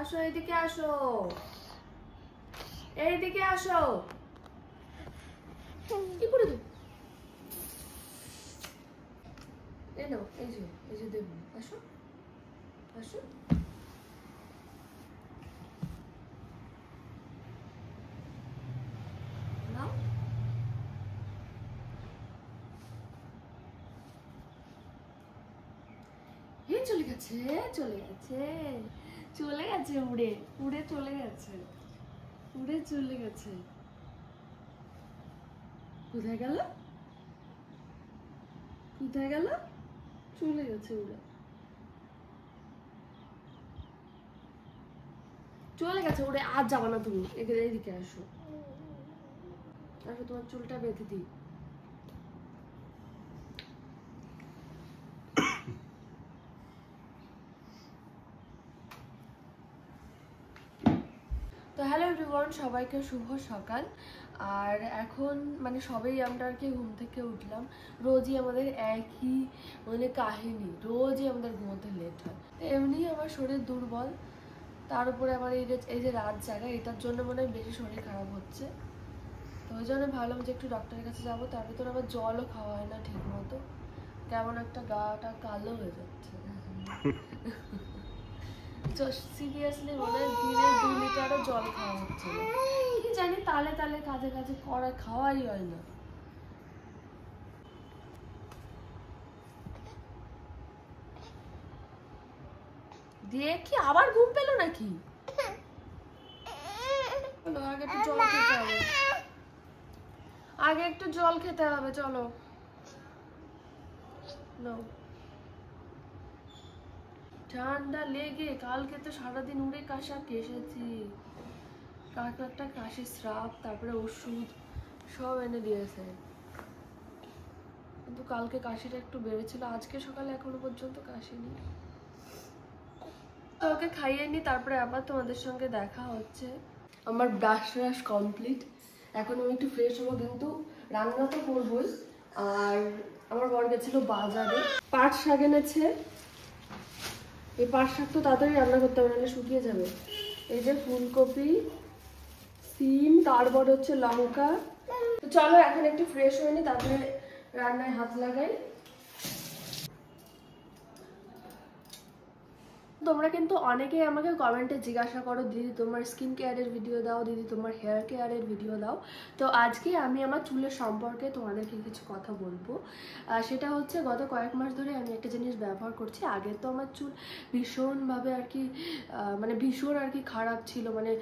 আসো এইদিকে আসো, এইদিকে আসো। কি করে দেব? এই নাও, এই যে দেবো। আসো আসো। নাও। এই চলে গেছে, চলে গেছে, চলে গেছে, উড়ে উড়ে চলে গেছে, উড়ে চলে গেছে। কোথায় গেল? কোথায় গেল? চলে গেছে উড়ে, চলে গেছে উড়ে। আর যাবা না তুমি, এদিকে আসো, আসো তোমার চুলটা বেঁধে দিই। তো হ্যালো এভরিওয়ান, সবাইকে শুভ সকাল। আর এখন মানে সবাই আমরা আর কি ঘুম থেকে উঠলাম। রোজই আমাদের একই মানে কাহিনী, রোজই আমাদের ঘুমোতে লেট হয়। এমনি আমার শরীর দুর্বল, তার উপরে আমার এই যে রাত জাগা, এটার জন্য মনে হয় বেশি শরীর খারাপ হচ্ছে। তো ওই জন্য ভাবলাম যে একটু ডক্টরের কাছে যাবো। তার ভিতরে আবার জলও খাওয়া হয় না ঠিক মতো, কেমন একটা গাটা কালো হয়ে যাচ্ছে। সিরিয়াসলি মনে হয় দিনে 2 লিটারও জল খাওয়া হচ্ছে না। কি জানি, তালে তালে কাজে কাজে করা খাওয়াই হয় না। দিয়ে কি আবার ঘুম পেলো নাকি? আগে একটু জল খেতে হবে, আগে একটু জল খেতে হবে, চলো নাও। ঠান্ডা লেগে কালকে তো সারাদিন উড়ে কাশা কেসেছি। কাকু একটা কাশি স্রাব, তারপরে ওষুধ সব এনে দিয়েছে, কিন্তু কালকে কাশিটা একটু বেড়েছিল। আজকে সকালে এখনো পর্যন্ত কাশি নেই। তো ওকে খাইয়ে নি, তারপরে আবার তোমাদের সঙ্গে দেখা হচ্ছে। আমার ব্রাশ কমপ্লিট, এখন আমি একটু ফ্রেশ হবো, কিন্তু রান্না তো করবোই। আর আমার বর গেছিল বাজারে, পাট শাক এনেছে। এই পাট শাক তো তাড়াতাড়ি রান্না করতে হবে, নাহলে শুকিয়ে যাবে। এই যে ফুলকপি, সিম, তারপর হচ্ছে লঙ্কা। তো চলো এখন একটু ফ্রেশ হয়ে নি, তারপরে রান্নায় হাত লাগাই। তোমরা কিন্তু অনেকেই আমাকে কমেন্টে জিজ্ঞাসা করো, দিদি তোমার স্কিন কেয়ারের ভিডিও দাও, দিদি তোমার হেয়ার কেয়ারের ভিডিও দাও। তো আজকে আমি আমার চুলের সম্পর্কে তোমাদেরকে কিছু কথা বলবো। সেটা হচ্ছে গত কয়েক মাস ধরে আমি একটা জিনিস ব্যবহার করছি। আগে তো আমার চুল ভীষণভাবে আর কি মানে ভীষণ আর কি খারাপ ছিল, মানে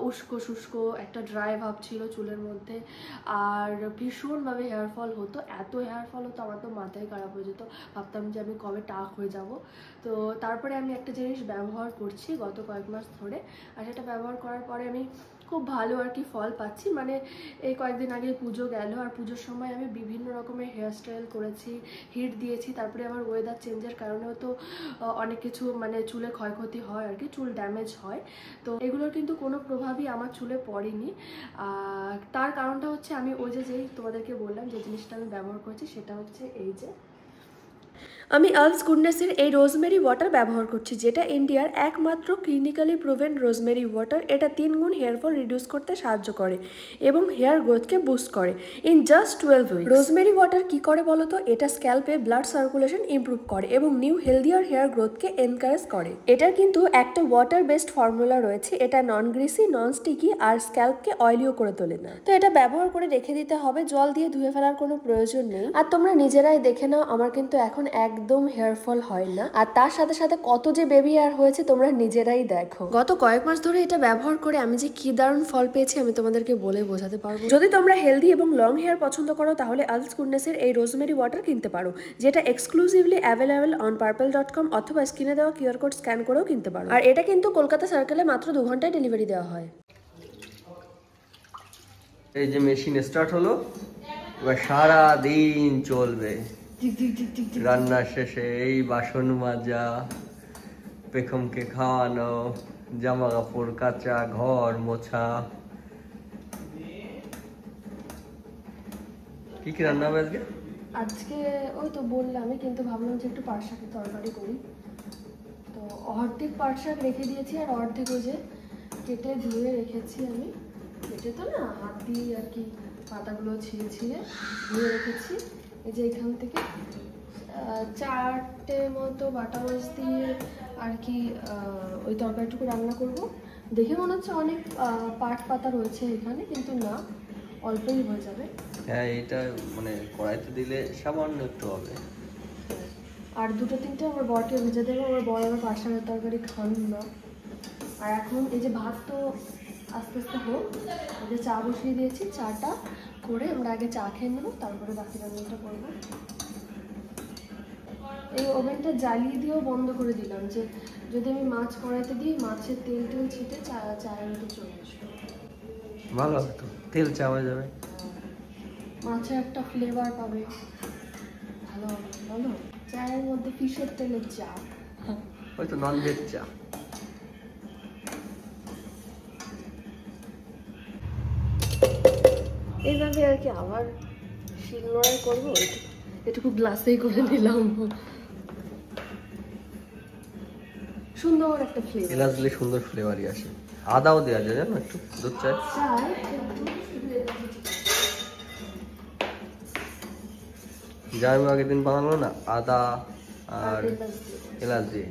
উস্কো শুষ্কো একটা ড্রাই ভাব ছিল চুলের মধ্যে, আর ভীষণভাবে হেয়ার ফল হতো। এত হেয়ার ফল হতো আমার তো মাথায় খারাপ হয়ে যেত, ভাবতাম যে আমি কবে টাক হয়ে যাব। তো তারপরে আমি একটা জিনিস ব্যবহার করছি গত কয়েক মাস ধরে, আর সেটা ব্যবহার করার পরে আমি খুব ভালো আর কি ফল পাচ্ছি। মানে এই কয়েকদিন আগে পুজো গেল, আর পুজোর সময় আমি বিভিন্ন রকমের হেয়ারস্টাইল করেছি, হিট দিয়েছি। তারপরে আমার ওয়েদার চেঞ্জের কারণেও তো অনেক কিছু মানে চুলে ক্ষয়ক্ষতি হয় আর কি, চুল ড্যামেজ হয়। তো এগুলোর কিন্তু কোনো প্রভাবই আমার চুলে পড়েনি। তার কারণটা হচ্ছে আমি ওই যেই তোমাদেরকে বললাম যে জিনিসটা আমি ব্যবহার করছি, সেটা হচ্ছে এই যে আমি আর্লস গুডনেসের এই রোজমেরি ওয়াটার ব্যবহার করছি, যেটা ইন্ডিয়ার একমাত্র ক্লিনিক্যালি প্রুভেন রোজমেরি ওয়াটার। এটা 3 গুণ হেয়ার ফল রিডিউস করতে সাহায্য করে এবং হেয়ার গ্রোথকে বুস্ট করে in just 12 weeks. Rosemary water কি করে বলো তো? এটা স্ক্যাল্পে ব্লাড সার্কুলেশন ইমপ্রুভ করে এবং নিউ হেলদিয়ার হেয়ার গ্রোথকে এনকারেজ করে। এটার কিন্তু একটা ওয়াটার বেসড ফর্মুলা রয়েছে, এটা নন গ্রিসি, নন স্টিকি, আর স্ক্যাল্পকে অয়েলিও করে তোলে না। তো এটা ব্যবহার করে রেখে দিতে হবে, জল দিয়ে ধুয়ে ফেলার কোনো প্রয়োজন নেই। আর তোমরা নিজেরাই দেখে নাও, আমার কিন্তু এখন একদম হেয়ার ফল হয় না, আর তার সাথে সাথে কত যে বেবি হেয়ার হয়েছে তোমরা নিজেরাই দেখো। গত কয়েক মাস ধরে এটা ব্যবহার করে আমি যে কি দারুণ ফল পেয়েছি আমি তোমাদেরকে বলে বোঝাতে পারবো। যদি তোমরা হেলদি এবং লং হেয়ার পছন্দ করো, তাহলে আর্লস গুডনেসের এই রোজমেরি ওয়াটার কিনতে পারো, যেটা এক্সক্লুসিভলি অ্যাভেলেবল অন purple.com, অথবা স্ক্রিনে দেওয়া কিউআর কোড স্ক্যান করেও কিনতে পারো। আর এটা কিন্তু কলকাতা সার্কেলে মাত্র 2 ঘন্টায় ডেলিভারি দেওয়া হয়। এই যে মেশিন স্টার্ট হলো, এবার সারা দিন চলবে। রান্না শেষে এই বাসন মাজা, পেখমকে খাওয়ানো, জামা কাপড় কাচা, ঘর মোছা। কি কি রান্না হবে আজকে? আজকে ওই তো বললামই, কিন্তু ভাবলাম যে একটু পাট শাকের তরকারি করি। তো অর্ধেক পাট শাক রেখে দিয়েছি আর অর্ধেক ওই যে কেটে ধুয়ে রেখেছি আমি। কেটে তো না, হাত দিয়ে আর কি পাতাগুলো ছিঁড়ে ছিঁড়ে ধুয়ে রেখেছি। এই যে এখান থেকে 4টে মতো বাটা মাছ দিয়ে আর কি ওই তরকারিটুকু রান্না করব। দেখে মনে হচ্ছে অনেক পাট পাতা রয়েছে এখানে, কিন্তু না, অল্পই হয়ে যাবে। হ্যাঁ, এটা মানে কড়াইতে দিলে সামান্য একটু হবে। আর 2-3টে আমার বরকে ভেজে দেবো। আমার বর আবার পাট শাকের তরকারি খান না। আর এখন এই যে ভাত তো আস্তে আস্তে হোক, এই যে চা বসিয়ে দিয়েছি, চাটা করে আমরা আগে চা খেয়ে নেবো, তারপরে বাকি রান্নাটা করবো। এই ওভেনটা জ্বালিয়ে দিয়েও বন্ধ করে দিলাম, যে যদি আমি মাছ কড়াইতে দিই মাছের তেল টেল ছিটে চায়ের মধ্যে চলে আসবে। ভালো হবে তো, তেল চা হয়ে যাবে, মাছের একটা ফ্লেভার পাবে, ভালো হবে। ভালো চায়ের মধ্যে ফিশের তেলের চা, হয়তো ননভেজ চা। এইভাবে আর কি আবার শিলনোড়ায় করবো। এটুকু গ্লাসেই করে নিলাম, সুন্দর একটা ফ্লেভার। এলাচ দিলে সুন্দর ফ্লেভারই আসে। আদাও দেওয়া যায় জানো, একটু দুধ চায়। যা আমি আগের দিন বানালো না, আদা আর এলাচ দিয়ে।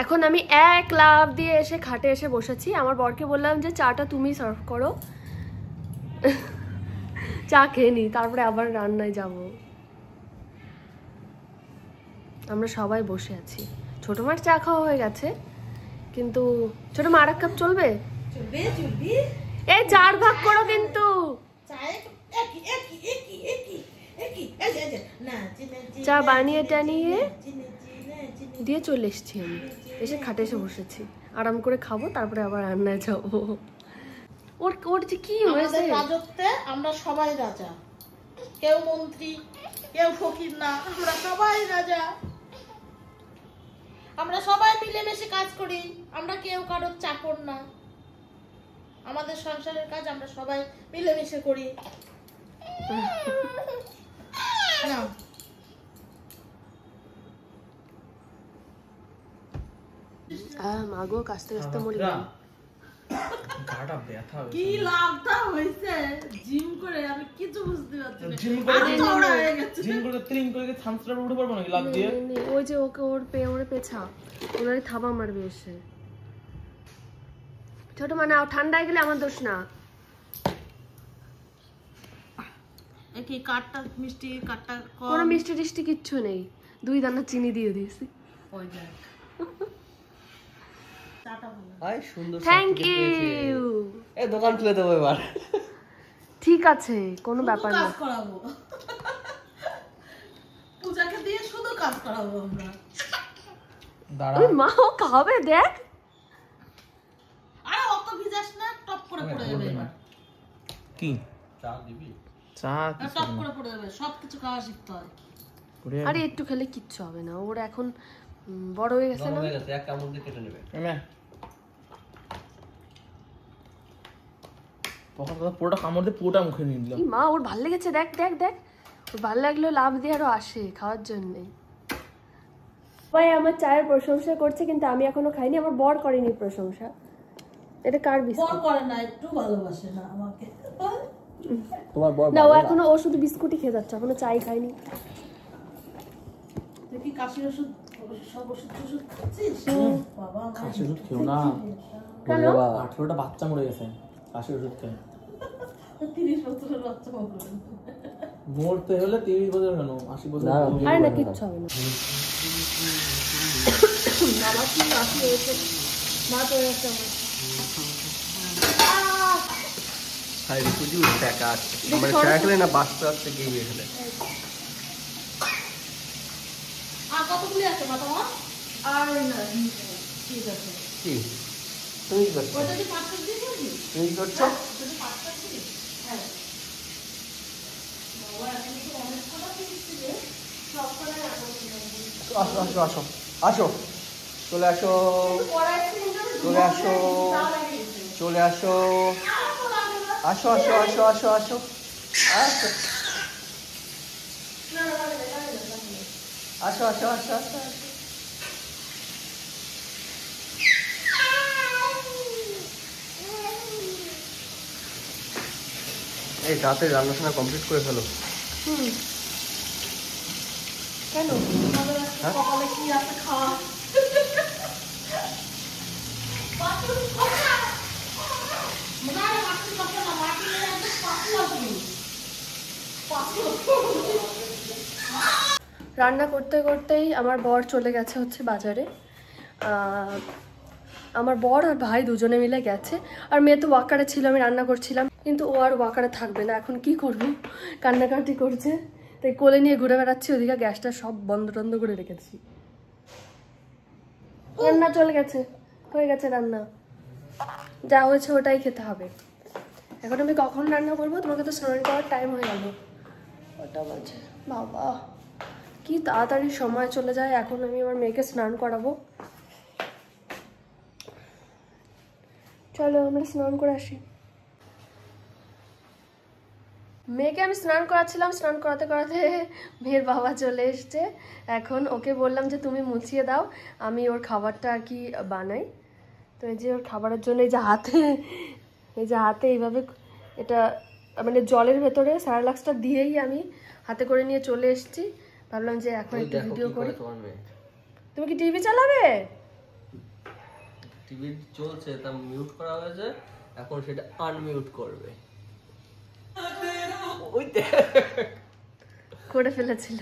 এখন আমি এক লাফ দিয়ে এসে খাটে এসে বসেছি। আমার বরকে বললাম যে চাটা তুমি সার্ভ করো, চা খেয়ে নি, তারপরে আবার রান্নায় যাব। আমরা সবাই বসে আছি। ছোট মার চা খাওয়া হয়ে গেছে, কিন্তু ছোট মা আর এক কাপ চলবে? এই 4 ভাগ করো কিন্তু। চা বানিয়ে টানিয়ে দিয়ে চলে এসছি আমি, এসে খাটে এসে বসেছি, আরাম করে খাবো, তারপরে আবার রান্নায় যাবো। ওর যে কি হয়েছে, রাজত্বে আমরা সবাই রাজা, কেউ মন্ত্রী কেউ ফকির না, আমরা সবাই রাজা। আমরা সবাই মিলেমিশে কাজ করি, আমরা কেউ কারোর চাকর না। আমাদের সংসারের কাজ আমরা সবাই মিলেমিশে করি। না মাগো কাস্তে কাস্তে মরে গেলাম। গাটা ব্যথা হয়েছে। কি লাভটা হইছে জিম করে, আমি কিছু বুঝতে পারছি না। জিম করে আমি চওড়া হয়ে গেছি। জিম করে ট্রিম করে থামসটা উঠে পড়বো নাকি লাভ দিয়ে? ওই যে ওকে ওর পেছা ওনারে থাবা মারবে এসে। ছোট মানে ঠান্ডা হয়ে গেলে আমার দোষ না। কি কাটটা মিষ্টি, কাটটা কোনো মিষ্টি টিষ্টি কিচ্ছু নেই, 2 দানা চিনি দিয়ে দিয়েছি। ওই দেখ চাটা ভালো। আই সুন্দর। Thank you. এই দোকান খুলে দেবো এবার। ঠিক আছে, কোনো ব্যাপার না। কাজ করাবো, পূজাকে দিয়ে শুধু কাজ করাবো আমরা। দাঁড়া, ওই মা ও খাবে দেখ। আরে অত ভিজাস না, টপ করে পড়ে যাবে এবার। কি চা দিবি? চা টপ করে পড়ে যাবে, সবকিছু খাওয়া শিখতে হয়। আরে একটু খেলে কিচ্ছু হবে না, ওর এখন বড় হয়ে গেছে না। হয়ে গেছে, এক কামড় দিয়ে কেটে নেবে। পুরোটা কামড় দিয়ে পুরোটা মুখে নিয়ে নিলাম। এই মা ওর ভাল লেগেছে, দেখ দেখ দেখ, ওর ভাল লাগলো লাভ দিয়ে আরো আসে খাওয়ার জন্য। ভাই আমার চায়ের প্রশংসা করছে, কিন্তু আমি এখনো খাইনি, আমার বর করেনি প্রশংসা। এটা কার বর বিস্কুট? করে না, একটু ভালোবাসে না আমাকে। তোমার বর না, ও এখনো ও শুধু বিস্কুটই খেয়ে যাচ্ছে, এখনো চাই খাইনি। তুই কি কাশির ওষুধ, সব ওষুধ টষুধ খাচ্ছিস? বাবা কাশির ওষুধ খেও না, কেন? 18টা বাচ্চা মরে গেছে কাশির ওষুধ খেয়ে। 30 বছরের বাচ্চা মরবে। মরতে হলে 30 বছর কেন, 80 বছর? আরে না, কিচ্ছু হবে না। বাবা কি কাশি হয়েছে, মা তো হয়েছে আমার। খাই রে কুজি টাকা আছে মানে চা খেলে না বাঁচতে আসতে গিয়ে খেলে। আর কতগুলি আছে বাবা? আর না, ঠিক আছে। কি তুমি কি করছো? ওটা কি পাঁচটা দিয়ে দিবি? তুমি কি করছো? যদি পাঁচটা দিবি? হ্যাঁ। বাবা এখন তো অনেক খাবার দিচ্ছি রে, সব খাবার আসো আসো আসো আসো, চলে আসো চলে আসো চলে আসো, আসো আসো আসো আসো আসো আসো আসো আসো আসো আসো। এই রাতে রান্নাটা কমপ্লিট করে ফেলো। কেন হ্যাঁ? সকালে কি আছে খাওয়া? রান্না করতে করতেই আমার বর চলে গেছে হচ্ছে বাজারে। আমার বর আর ভাই দুজনে মিলে গেছে, আর মেয়ে তো ওয়াকারে ছিল, আমি রান্না করছিলাম, কিন্তু ও আর ওয়াকারে থাকবে না। এখন কি করবো, কান্নাকাটি করছে, তাই কোলে নিয়ে ঘুরে বেড়াচ্ছি। ওদিকে গ্যাসটা সব বন্ধ টন্ধ করে রেখেছি। রান্না চলে গেছে, হয়ে গেছে রান্না, যা হয়েছে ওটাই খেতে হবে। এখন আমি কখন রান্না করবো? তোমাকে তো স্নান করার টাইম হয়ে গেল, ওটা বাজে। বাবা কি তাড়াতাড়ি সময় চলে যায়। এখন আমি আমার মেয়েকে স্নান করাবো। চলো আমরা স্নান করে আসি। মেয়েকে আমি স্নান করাচ্ছিলাম, স্নান করাতে করাতে মেয়ের বাবা চলে এসছে। এখন ওকে বললাম যে তুমি মুছিয়ে দাও, আমি ওর খাবারটা আর কি বানাই। তো এই যে ওর খাবারের জন্য এই যে হাতে এইভাবে এটা মানে জলের ভেতরে স্যারালাক্সটা দিয়েই আমি হাতে করে নিয়ে চলে এসেছি। ভাবলাম যে এখন একটু ভিডিও করি। তুমি কি টিভি চালাবে? টিভি চলছে, তা মিউট করা হয়েছে, এখন সেটা আনমিউট করবে। ওই করে ফেলেছিল।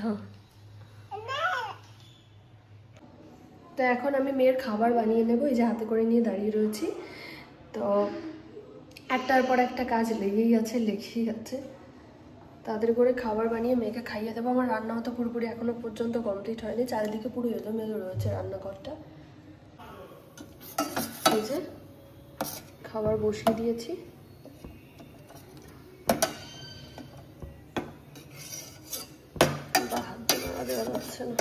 তো এখন আমি মেয়ের খাবার বানিয়ে নেবো। এই যে হাতে করে নিয়ে দাঁড়িয়ে রয়েছি। তো একটার পর একটা কাজ লেগেই আছে। তাদের করে খাবার বানিয়ে মেয়েকে খাইয়ে দেবো। আমার রান্নাও তো পুরোপুরি এখনো পর্যন্ত কমপ্লিট হয়নি, চারিদিকে পুরো এলোমেলো রয়েছে রান্নাঘরটা। এই যে খাবার বসিয়ে দিয়েছি। হাত দেওয়া যাচ্ছে না।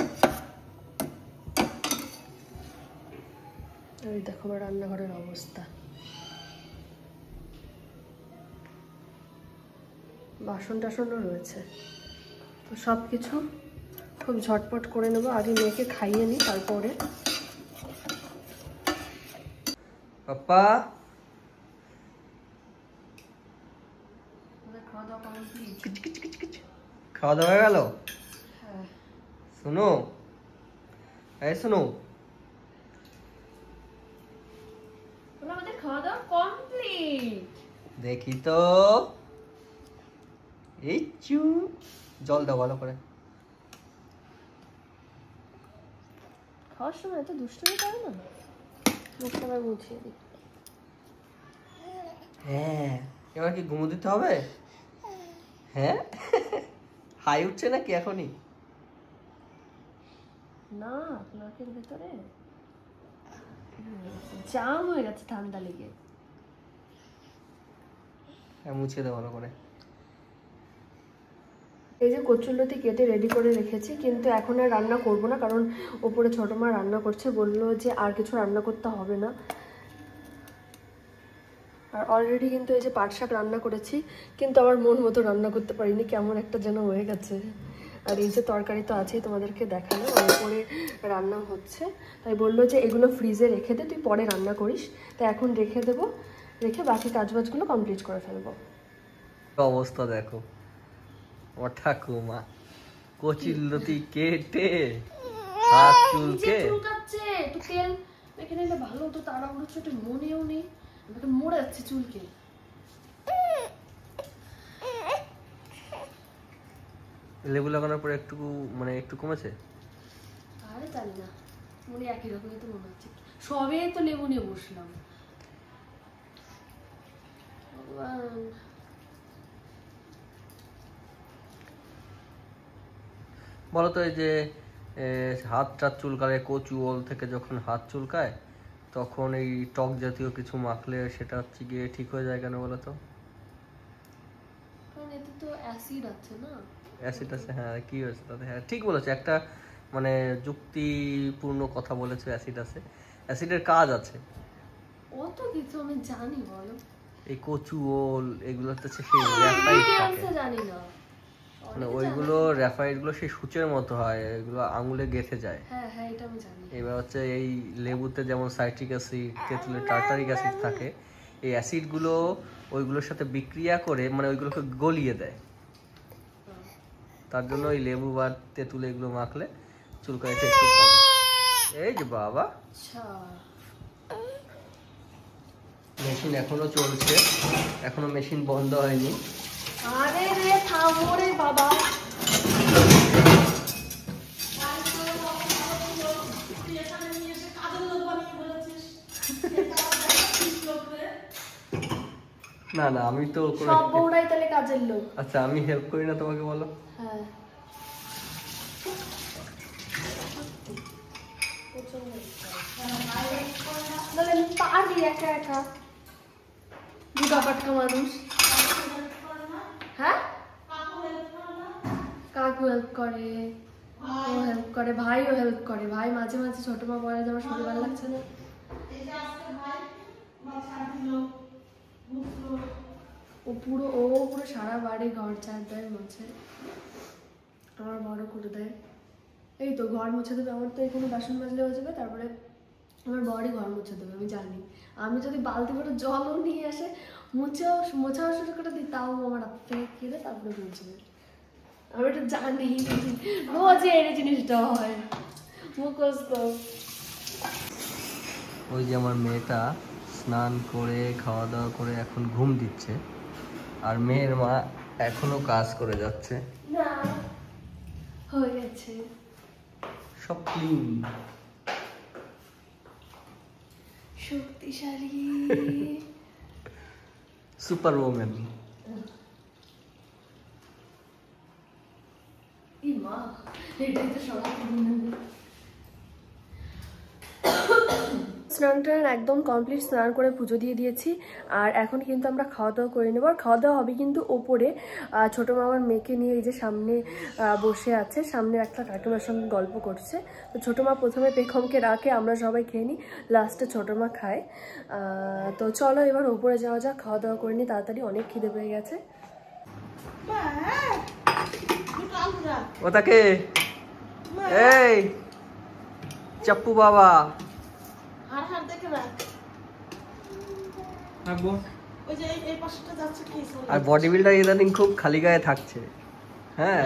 এই দেখো আমার রান্নাঘরের অবস্থা, বাসন টাসনও রয়েছে। তো সব কিছু খুব ঝটপট করে নেবো, আগে মেয়েকে খাইয়ে নিই তারপরে। পাপা খাওয়া দাওয়া হয়ে গেল? শোনো, এই শোনো, আমাদের খাওয়া দাওয়া কমপ্লিট। দেখি তো, এই চু জল দাও ভালো করে। খাওয়ার সময় এত দুষ্টুমি করে না, মুখটা আবার মুছিয়ে দিই। হ্যাঁ, এবার কি ঘুমো দিতে হবে? হ্যাঁ, হাই উঠছে নাকি এখনই? না, নাকের ভেতরে জাম হয়ে গেছে ঠান্ডা লেগে। হ্যাঁ, মুছিয়ে দাও ভালো করে। এই যে কচুরলতি কেটে রেডি করে রেখেছি, কিন্তু এখন আর রান্না করব না, কারণ ওপরে ছোট মা রান্না করছে, বললো যে আর কিছু রান্না করতে হবে না। আর অলরেডি কিন্তু এই যে পাট শাক রান্না করেছি, কিন্তু আমার মন মতো রান্না করতে পারিনি, কেমন একটা যেন হয়ে গেছে। আর এই যে তরকারি তো আছেই, তোমাদেরকে দেখানো, ওপরে রান্না হচ্ছে। তাই বললো যে এগুলো ফ্রিজে রেখে দে, তুই পরে রান্না করিস। তাই এখন রেখে দেবো, রেখে বাকি কাজবাজগুলো কমপ্লিট করে ফেলবো। অবস্থা দেখো, আমার ঠাকুমা কচিলতি কেটে হাত চুলকে চুলকাচ্ছে, একটু তেল মেখে নিলে ভালো হতো, তাড়াহুড়ো ছোট মনেও নেই, আমাকে মরে যাচ্ছে চুলকে। লেবু লাগানোর পরে একটু মানে একটু কমেছে। আরে জানি না, মনে একই রকমই তো মনে হচ্ছে। সবে তো লেবু নিয়ে বসলাম। বলতো এই যে হাত টাত চুলকালে, কচু ওল থেকে যখন হাত চুলকায়, তখন এই টক জাতীয় কিছু মাখলে সেটা হচ্ছে গিয়ে ঠিক হয়ে যায় কেন বলো তো? কারণ এতে তো অ্যাসিড আছে না। অ্যাসিড আছে, হ্যাঁ। কি হয়েছে তাতে? হ্যাঁ ঠিক বলেছে, একটা মানে যুক্তিপূর্ণ কথা বলেছে। অ্যাসিড আছে, অ্যাসিডের কাজ আছে। অত কিছু আমি জানি বলো। এই কচু ওল এগুলোতে সেই র্যাফাইড থাকে, জানি না, মানে ওইগুলো র্যাফাইডগুলো সেই সূচের মতো হয়, এগুলো আঙুলে গেঁথে যায়। হ্যাঁ হ্যাঁ, এটা আমি জানি। এবার হচ্ছে এই লেবুতে যেমন সাইট্রিক অ্যাসিড, তেঁতুলে টার্টারিক অ্যাসিড থাকে, এই অ্যাসিডগুলো ওইগুলোর সাথে বিক্রিয়া করে মানে ওইগুলোকে গলিয়ে দেয়। তার জন্য ওই লেবু বা তেঁতুল এগুলো মাখলে চুলকানিটা একটু কমে। এই যে বাবা, আচ্ছা মেশিন এখনো চলছে, এখনো মেশিন বন্ধ হয়নি। আরে রে থামো রে বাবা। না না, আমি তো সব বউরাই তাহলে কাজের লোক। আচ্ছা, আমি হেল্প করি না তোমাকে, বলো। হ্যাঁ নাহলে আমি পারি একা একা, দুটা পাটকা মানুষ। হ্যাঁ কাকু হেল্প করে, ও হেল্প করে, ভাইও হেল্প করে। ভাই মাঝে মাঝে ছোট মা বলে যে আমার শরীর ভালো লাগছে না, ও পুরো সারা বাড়ি ঘর ঝাড় দেয়, মোছে, আমার বড় করে দেয়। এই তো ঘর মুছে দেবে, আমার তো এখানে বাসন মাজলে হয়ে যাবে, তারপরে আমার বড়ই ঘর মুছে দেবে। আমি জানি, আমি যদি বালতি করে জলও নিয়ে আসে মোছা শুরু করে দিই, তাও আমার হাত থেকে কেড়ে তারপরে মুছবে। আমি এটা জানি, রোজই এই জিনিসটা হয়, মুখস্থ। ওই যে আমার মেয়েটা স্নান করে খাওয়া দাওয়া করে এখন ঘুম দিচ্ছে, আর মেয়ের মা এখনো কাজ করে যাচ্ছে। না হয়ে গেছে সব ক্লিন, শক্তিশালী সুপার ওমেন। মা এটাই তো সবাই স্নান টান একদম কমপ্লিট, স্নান করে পুজো দিয়ে দিয়েছি। আর এখন কিন্তু আমরা খাওয়া দাওয়া করে নেবো। আর খাওয়া দাওয়া হবে কিন্তু ওপরে। ছোটো মামার মেয়েকে নিয়ে এই যে সামনে বসে আছে, সামনে একটা কাকিমার সঙ্গে গল্প করছে। তো ছোটো মা প্রথমে পেখমকে রাখে, আমরা সবাই খেয়ে নিই, লাস্টে ছোটো মা খায়। তো চলো এবার ওপরে যাওয়া যাক, খাওয়া দাওয়া করে নিই তাড়াতাড়ি, অনেক খিদে পেয়ে গেছে। ওটাকে এই চাপ্পু বাবা, আর বডি বিল্ডার ইদানিং খুব খালি গায়ে থাকছে। হ্যাঁ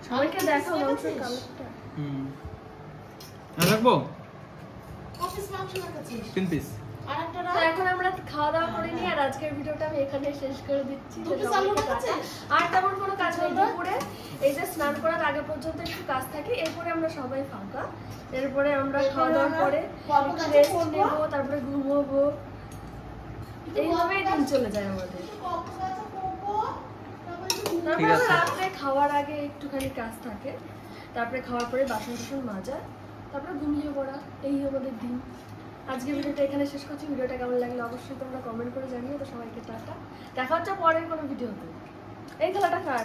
সবাইকে দেখো মাংসের কালারটা। রাখবো 3 পিস। তো এখন আমরা খাওয়া দাওয়া করে নিই, আর আজকের ভিডিওটা আমি এখানে শেষ করে দিচ্ছি। আর তেমন কোনো কাজ নেই দুপুরে, এই যে স্নান করার আগে পর্যন্ত একটু কাজ থাকে, এরপরে আমরা সবাই ফাঁকা। এরপরে আমরা খাওয়া দাওয়ার পরে রেস্ট নেবো, তারপরে ঘুমোবো, এইভাবেই দিন চলে যায় আমাদের। তারপরে রাত্রে খাওয়ার আগে একটুখানি কাজ থাকে, তারপরে খাওয়ার পরে বাসন টাসন মাজা, তারপরে ঘুমিয়ে পড়া, এই আমাদের দিন। আজকে ভিডিওটা এখানে শেষ করছি। ভিডিওটা কেমন লাগলে অবশ্যই তোমরা কমেন্ট করে জানিও। তো সবাইকে টাটা, দেখা হচ্ছে পরের কোনো ভিডিওতে। এই খেলাটা কার?